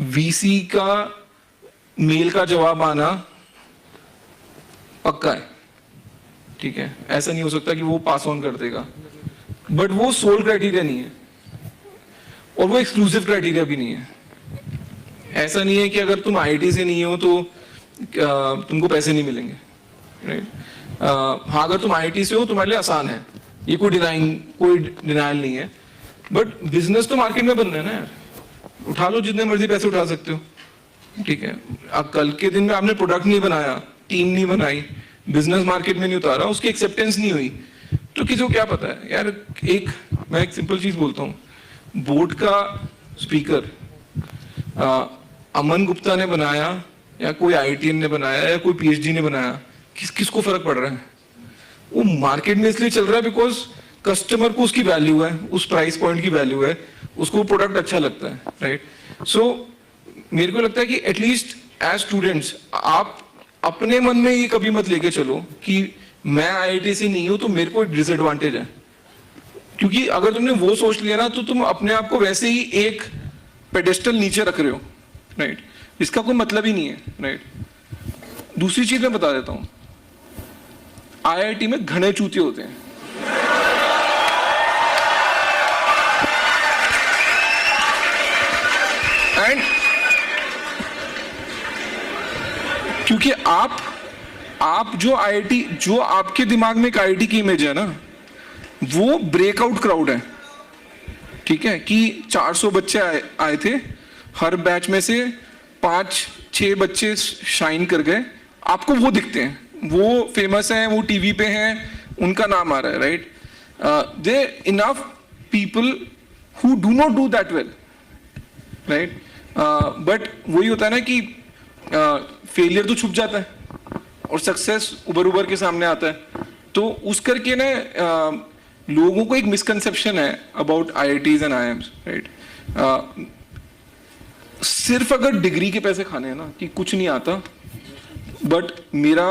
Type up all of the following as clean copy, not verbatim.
VC का mail का जवाब आना पक्का है, ठीक है, ऐसा नहीं हो सकता कि वो पास ऑन कर देगा, बट वो सोल क्राइटेरिया नहीं है और वो एक्सक्लूसिव क्राइटेरिया भी नहीं है। ऐसा नहीं है कि अगर तुम आईआईटी से नहीं हो तो तुमको पैसे नहीं मिलेंगे, राइट? हाँ, अगर तुम आईआईटी से हो तुम्हारे लिए आसान है, ये कोई डिनायल नहीं है, बट बिजनेस तो मार्केट में बनना है ना यार, उठा लो जितने मर्जी पैसे उठा सकते हो, ठीक है। अब कल के दिन में आपने प्रोडक्ट नहीं बनाया, टीम नहीं बनाई, बिजनेस मार्केट में नहीं उतारा, उसकी एक्सेप्टेंस नहीं हुई, तो किसी को क्या पता है यार। मैं एक सिंपल चीज बोलता हूँ, बोर्ड का स्पीकर अमन गुप्ता ने बनाया या कोई आईआईटीएन ने बनाया या कोई पीएचडी ने बनाया, किसको फर्क पड़ रहा है? वो मार्केट में इसलिए चल रहा है बिकॉज कस्टमर को उसकी वैल्यू है, उस प्राइस पॉइंट की वैल्यू है, उसको प्रोडक्ट अच्छा लगता है, राइट? सो मेरे को लगता है कि एटलीस्ट एज स्टूडेंट्स आप अपने मन में ये कभी मत लेके चलो कि मैं आईआईटी से नहीं हूं तो मेरे को डिसएडवांटेज है, क्योंकि अगर तुमने वो सोच लिया ना तो तुम अपने आप को वैसे ही एक पेडेस्टल नीचे रख रहे हो, राइट? इसका कोई मतलब ही नहीं है, राइट? दूसरी चीज मैं बता देता हूं, आईआईटी में घने चूतिए होते हैं, एंड क्योंकि आप जो आईआईटी, जो आपके दिमाग में एक आईआईटी की इमेज है ना, वो ब्रेकआउट क्राउड है, ठीक है, कि 400 बच्चे आए थे, हर बैच में से 5-6 बच्चे शाइन कर गए, आपको वो दिखते हैं, वो फेमस हैं, वो टीवी पे हैं, उनका नाम आ रहा है, right? They enough people who do not do that well, right? But वही होता है ना कि फेलियर तो छुप जाता है और सक्सेस उभर के सामने आता है, तो उस करके ना लोगों को एक मिसकंसेप्शन है about IITs and IIMs, right? सिर्फ अगर डिग्री के पैसे खाने हैं ना कि कुछ नहीं आता, बट मेरा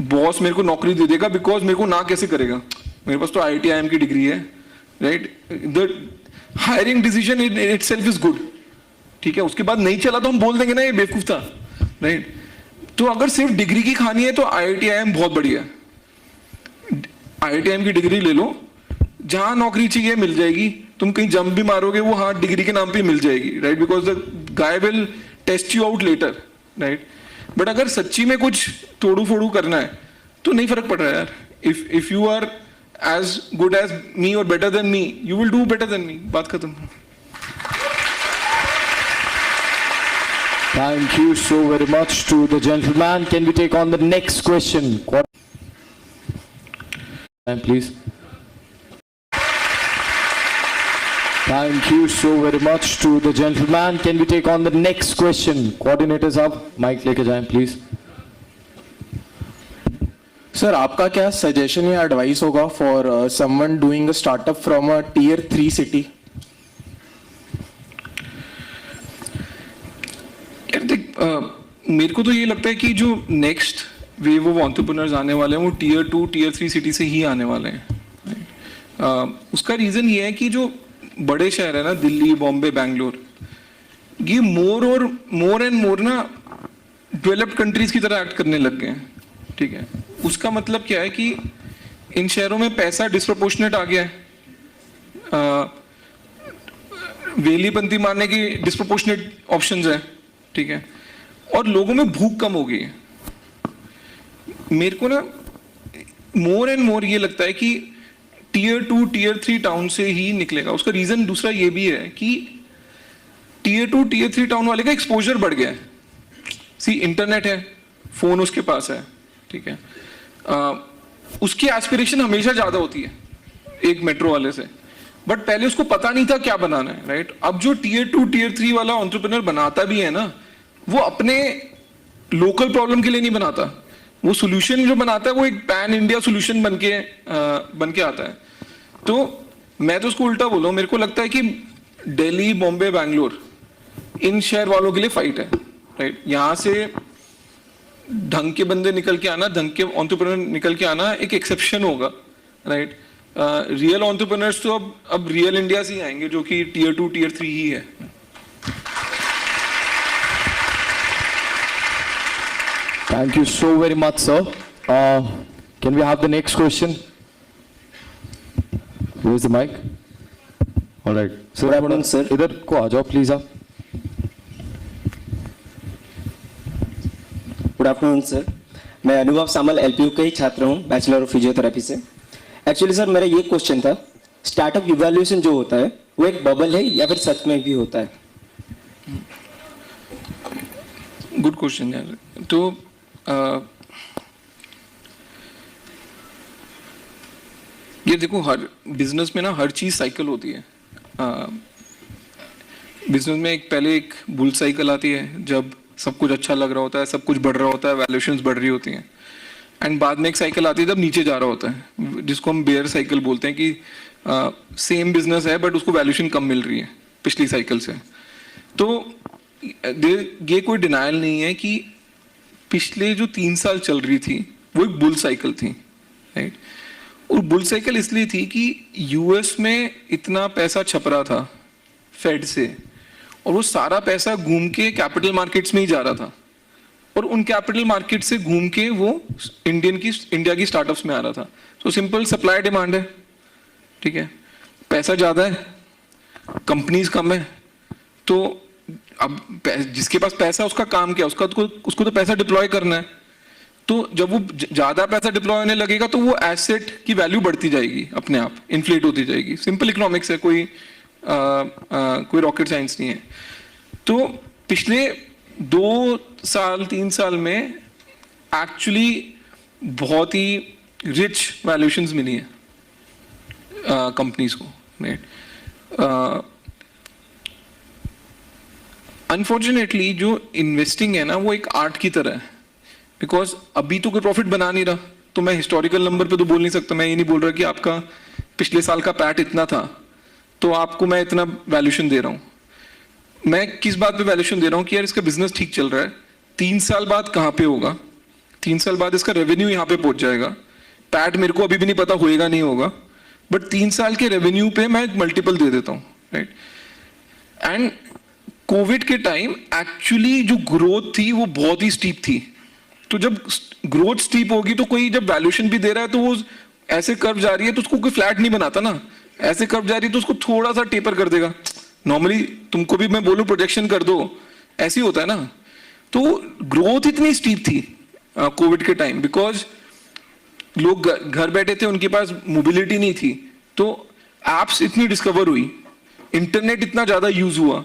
बॉस मेरे को नौकरी दे देगा बिकॉज मेरे को ना कैसे करेगा, मेरे पास तो आईआईटी आईएम की डिग्री है, right? The hiring decision in itself is good, ठीक है, उसके बाद नहीं चला तो हम बोल देंगे ना ये बेवकूफ था, राइट? तो अगर सिर्फ डिग्री की खानी है तो आईआईटी आईएम बहुत बढ़िया है, आईआईटी आईएम की डिग्री ले लो, जहां नौकरी चाहिए मिल जाएगी, तुम कहीं जंप भी मारोगे वो हाँ डिग्री के नाम पे मिल जाएगी, right? Because the guy will test you out later, right? But अगर सच्ची में कुछ तोड़ू फोड़ू करना है तो नहीं फर्क पड़ रहा है यार, if you are as good as me और better than me, you will do better than me, बात खत्म। Thank you so very much to the gentleman. Can we take on the next question? Please. Thank you so very much to the gentleman. Can we take on the next question? Coordinators up, mic लेके जाएं please. Sir आपका क्या suggestion या advice होगा for someone doing a startup from a tier 3 city? मेरे को तो ये लगता है कि जो नेक्स्ट वेव ऑफ एंटरप्रेन्योर्स आने वाले हैं वो टियर 2 टियर 3 सिटी से ही आने वाले हैं। उसका रीजन ये है कि जो बड़े शहर है ना, दिल्ली, बॉम्बे, बैंगलोर, ये मोर एंड मोर ना डेवलप्ड कंट्रीज की तरह एक्ट करने लग गए हैं, ठीक है? उसका मतलब क्या है कि इन शहरों में पैसा डिस्प्रोपोर्शनेट आ गया है, वेलीपंथी मारने की डिस्प्रोपोर्शनेट ऑप्शंस है, ठीक है, और लोगों में भूख कम हो गई है। मेरे को ना मोर एंड मोर ये लगता है कि टियर 2 टियर 3 टाउन से ही निकलेगा। उसका रीजन दूसरा ये भी है कि टियर 2 टियर 3 टाउन वाले का एक्सपोजर बढ़ गया है। सी इंटरनेट है, फोन उसके पास है, ठीक है, उसकी एस्पिरेशन हमेशा ज्यादा होती है एक मेट्रो वाले से, बट पहले उसको पता नहीं था क्या बनाना है, राइट? अब जो टियर 2 टियर 3 वाला एंटरप्रेन्योर बनाता भी है ना, वो अपने लोकल प्रॉब्लम के लिए नहीं बनाता, वो सॉल्यूशन जो बनाता है वो एक पैन इंडिया सॉल्यूशन बन के आता है। तो मैं तो उसको उल्टा बोल रहा हूं, मेरे को लगता है कि दिल्ली, बॉम्बे, बैंगलोर, इन शहर वालों के लिए फाइट है, राइट? यहां से ढंग के बंदे निकल के आना, ढंग के एंटरप्रेन्योर निकल के आना एक एक्सेप्शन होगा, राइट? रियल एंटरप्रेन्योर्स तो अब रियल इंडिया से ही आएंगे जो कि टियर 2 टियर 3 ही है। Thank you so very much, sir. Can we have the next question? Where's the mic? All right. Good afternoon, sir. इधर को आ जाओ प्लीज आप. गुड आफ्टरनून सर, मैं अनुभव सामल एलपीयू का ही छात्र हूँ, बैचलर ऑफ फिजियोथेरेपी से. एक्चुअली सर मेरा ये क्वेश्चन था, स्टार्टअप इवैल्यूएशन जो होता है वो एक बबल है या फिर सच में भी होता है? गुड क्वेश्चन यार. तो ये देखो, हर बिजनेस में ना हर चीज साइकिल होती है. बिजनेस में पहले एक बुल साइकिल आती है जब सब कुछ अच्छा लग रहा होता है, सब कुछ बढ़ रहा होता है, वैल्यूएशंस बढ़ रही होती हैं. एंड बाद में एक साइकिल आती है जब नीचे जा रहा होता है, जिसको हम बेयर साइकिल बोलते हैं, कि सेम बिजनेस है बट उसको वैल्यूएशन कम मिल रही है पिछली साइकिल से. तो ये कोई डिनायल नहीं है कि पिछले जो 3 साल चल रही थी वो एक बुल साइकिल थी, राइट. और बुल साइकिल इसलिए थी कि यूएस में इतना पैसा छप रहा था फेड से, और वो सारा पैसा घूम के कैपिटल मार्केट्स में ही जा रहा था, और उन कैपिटल मार्केट से घूम के वो इंडिया की स्टार्टअप्स में आ रहा था. तो सिंपल सप्लाई डिमांड है, ठीक है. पैसा ज्यादा है, कंपनीज कम है, तो अब जिसके पास पैसा उसका काम क्या, उसको तो पैसा डिप्लॉय करना है. तो जब वो ज्यादा पैसा डिप्लॉय होने लगेगा तो वो एसेट की वैल्यू बढ़ती जाएगी, अपने आप इन्फ्लेट होती जाएगी. सिंपल इकोनॉमिक्स है, कोई रॉकेट साइंस नहीं है. तो पिछले 2 साल 3 साल में एक्चुअली बहुत ही रिच वैल्यूएशंस मिली है कंपनीज को, राइट. अनफॉर्चुनेटली जो इन्वेस्टिंग है ना वो एक आर्ट की तरह है, बिकॉज अभी तो कोई प्रॉफिट बना नहीं रहा. तो मैं हिस्टोरिकल नंबर पे तो बोल नहीं सकता. मैं ये नहीं बोल रहा कि आपका पिछले साल का पैट इतना था तो आपको मैं इतना वैल्यूएशन दे रहा हूँ. मैं किस बात पे वैल्यूएशन दे रहा हूँ कि यार इसका बिजनेस ठीक चल रहा है, 3 साल बाद कहाँ पे होगा, 3 साल बाद इसका रेवेन्यू यहाँ पे पहुंच जाएगा. पैट मेरे को अभी भी नहीं पता होएगा नहीं होगा, बट 3 साल के रेवेन्यू पे मैं मल्टीपल दे देता हूँ, राइट. एंड कोविड के टाइम एक्चुअली जो ग्रोथ थी वो बहुत ही स्टीप थी. तो जब ग्रोथ स्टीप होगी तो कोई जब वैल्यूएशन भी दे रहा है तो वो ऐसे कर्व जा रही है तो उसको कोई फ्लैट नहीं बनाता ना. ऐसे कर्व जा रही है तो उसको थोड़ा सा टेपर कर देगा. नॉर्मली तुमको भी मैं बोलूं प्रोजेक्शन कर दो, ऐसे ही होता है ना. तो ग्रोथ इतनी स्टीप थी कोविड के टाइम, बिकॉज लोग घर बैठे थे, उनके पास मोबिलिटी नहीं थी. तो एप्स इतनी डिस्कवर हुई, इंटरनेट इतना ज्यादा यूज हुआ,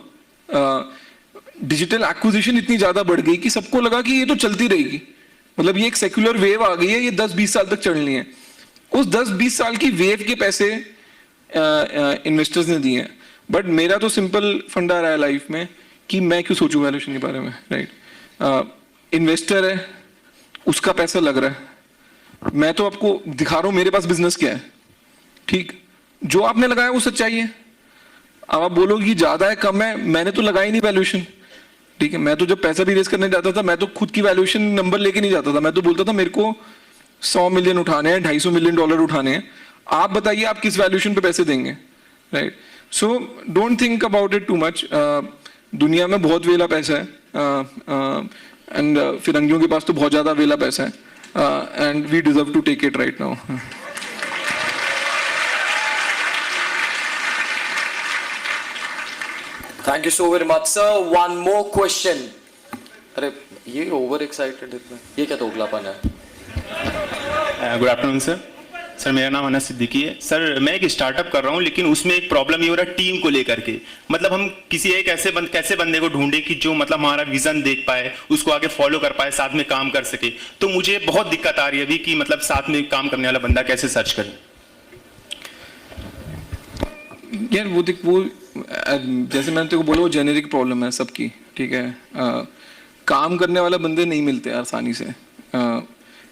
डिजिटल एक्विजिशन इतनी ज्यादा बढ़ गई कि सबको लगा कि ये तो चलती रहेगी. मतलब ये एक सेक्युलर वेव आ गई है, ये 10-20 साल तक चलनी है. उस 10-20 साल की वेव के पैसे इन्वेस्टर्स ने दिए हैं. बट मेरा तो सिंपल फंडा रहा है लाइफ में कि मैं क्यों सोचूं वैल्यूएशन के बारे में, राइट. इन्वेस्टर है, उसका पैसा लग रहा है, मैं तो आपको दिखा रहा हूं मेरे पास बिजनेस क्या है, ठीक. जो आपने लगाया वो सच्चाई है. अब आप बोलोगे कि ज्यादा है कम है, मैंने तो लगाई नहीं वैल्यूएशन, ठीक है. मैं तो जब पैसा भी रेस करने जाता था मैं तो खुद की वैल्यूएशन नंबर लेके नहीं जाता था. मैं तो बोलता था मेरे को 100 मिलियन उठाने हैं, $250 मिलियन उठाने हैं, आप बताइए आप किस वैल्यूएशन पे पैसे देंगे, right. So don't think about it too much. दुनिया में बहुत वेला पैसा है, एंड फिरंगियों के पास तो बहुत ज्यादा वेला पैसा है, and we deserve to take it right now. Thank you so very much, sir. One more question. अरे ये ओवर एक्साइटेड इतना, ये क्या दोगलापन है? Good afternoon sir. सर मेरा नाम अनस सिद्दीकी है. सर मैं एक स्टार्टअप कर रहा हूँ, लेकिन उसमें एक प्रॉब्लम ये हो रहा है टीम को लेकर के. मतलब हम किसी एक कैसे बंदे को ढूंढे कि जो मतलब हमारा विजन देख पाए, उसको आगे फॉलो कर पाए, साथ में काम कर सके. तो मुझे बहुत दिक्कत आ रही है अभी कि मतलब साथ में काम करने वाला बंदा कैसे सर्च करें. यार वो जैसे मैंने तेरे को बोला वो जेनेरिक प्रॉब्लम है सबकी, ठीक है. काम करने वाला बंदे नहीं मिलते आसानी से,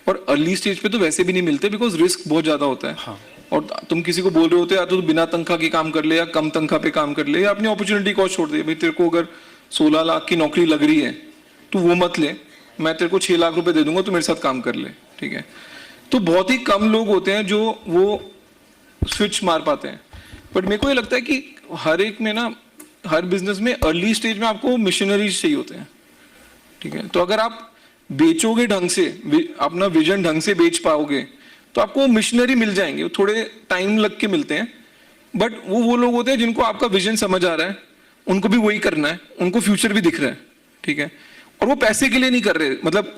और अर्ली स्टेज पे तो वैसे भी नहीं मिलते, बिकॉज रिस्क बहुत ज्यादा होता है. हाँ. और तुम किसी को बोल रहे होते या तो बिना तनख्वाह के काम कर ले या कम तनख्वाह पे काम कर ले, या अपनी अपॉर्चुनिटी कॉस्ट छोड़ दे. भाई तेरे को अगर 16 लाख की नौकरी लग रही है तो वो मत ले, मैं तेरे को 6 लाख रुपए दे दूंगा, तो मेरे साथ काम कर ले, ठीक है. तो बहुत ही कम लोग होते हैं जो वो स्विच मार पाते हैं. बट मेरे को ये लगता है कि हर एक में ना, हर बिजनेस में अर्ली स्टेज में आपको मिशनरीज चाहिए होते हैं, ठीक है. तो अगर आप बेचोगे ढंग से, अपना विजन ढंग से बेच पाओगे, तो आपको मिशनरी मिल जाएंगे, थोड़े टाइम लग के मिलते हैं, बट वो लोग होते हैं जिनको आपका विजन समझ आ रहा है, उनको भी वही करना है, उनको फ्यूचर भी दिख रहा है, ठीक है, और वो पैसे के लिए नहीं कर रहे, मतलब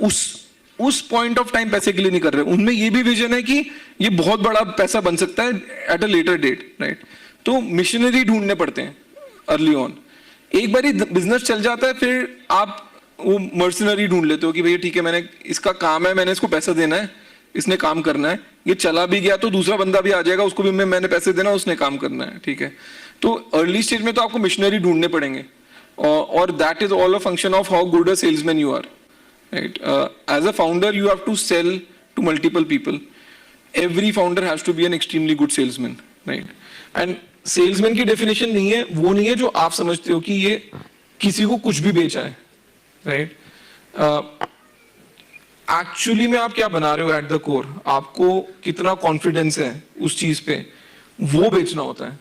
उस पॉइंट ऑफ टाइम पैसे के लिए नहीं कर रहे, उनमें ये भी विजन है कि ये बहुत बड़ा पैसा बन सकता है at a later date, right. तो मिशनरी ढूंढने पड़ते हैं अर्ली ऑन। एक बार बिजनेस चल जाता है, फिर आप वो मर्सनरी ढूंढ लेते हो कि भैया ठीक है, मैंने इसका काम है, मैंने इसको पैसा देना है, इसने काम करना है, ये चला भी गया तो दूसरा बंदा भी आ जाएगा, उसको भी मैंने पैसे देना, उसने काम करना है, ठीक है। तो अर्ली स्टेज में तो आपको मिशनरी ढूंढने पड़ेंगे, और that is all a function of how good a salesman you are, right. As a founder you have to sell to multiple people, every founder has to be an extremely good salesman, right. And salesman की definition नहीं है, वो नहीं है जो आप समझते हो कि ये किसी को कुछ भी बेचा है, राइट। एक्चुअली में आप क्या बना रहे हो एट द कोर, आपको कितना कॉन्फिडेंस है उस चीज पे, वो बेचना होता है।